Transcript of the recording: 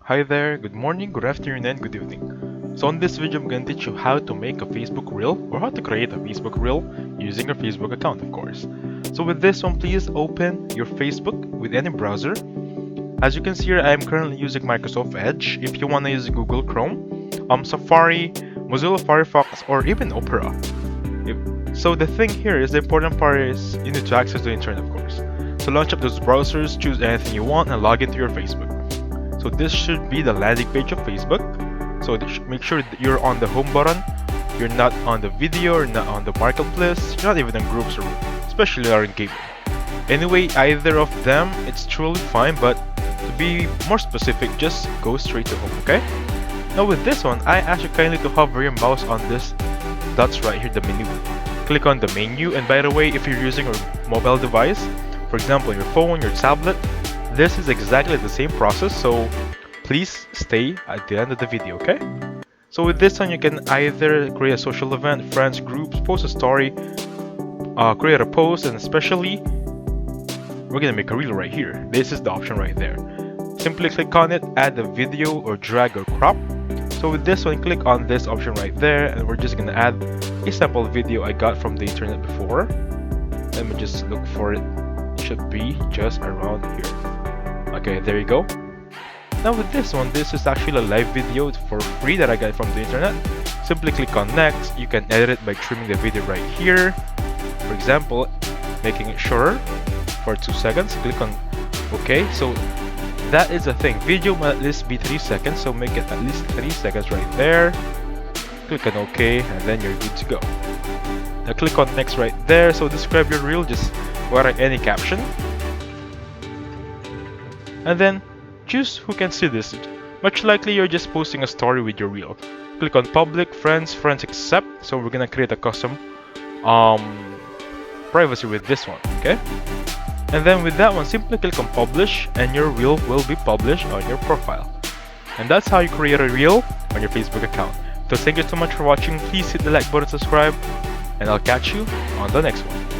Hi there, good morning, good afternoon, and good evening. So in this video, I'm going to teach you how to make a Facebook Reel or how to create a Facebook Reel using your Facebook account, of course. So with this one, please open your Facebook with any browser. As you can see here, I am currently using Microsoft Edge. If you want to use Google Chrome, Safari, Mozilla Firefox, or even Opera. So the thing here is the important part is you need to access the internet, of course. So launch up those browsers, choose anything you want, and log into your Facebook. So this should be the landing page of Facebook. So make sure that you're on the home button. You're not on the video, or not on the marketplace. You're not even in groups, or especially are in gaming. Anyway, either of them, it's truly fine. But to be more specific, just go straight to home. Okay. Now with this one, I ask you kindly to hover your mouse on this dots right here, the menu. Click on the menu, and by the way, if you're using a mobile device, for example your phone, your tablet, this is exactly the same process, so please stay at the end of the video, okay? So with this one, you can either create a social event, friends, groups, post a story, create a post, and especially we're gonna make a reel right here. This is the option right there. Simply click on it, add a video or drag or crop. So with this one, click on this option right there, and we're just gonna add a sample video I got from the internet before. Let me just look for it. It should be just around here. Okay, there you go. Now with this one, this is actually a live video for free that I got from the internet. Simply click on next. You can edit it by trimming the video right here. For example, making it shorter for 2 seconds. Click on OK. So that is the thing. Video must at least be 3 seconds, so make it at least 3 seconds right there. Click on OK, and then you're good to go. Now click on next right there. So describe your reel, just write any caption. And then choose who can see this. Much likely you're just posting a story with your reel. Click on public, friends accept. So we're gonna create a custom privacy with this one, okay? And then with that one, simply click on publish, and your reel will be published on your profile. And that's how you create a reel on your Facebook account. So thank you so much for watching. Please hit the like button, subscribe, and I'll catch you on the next one.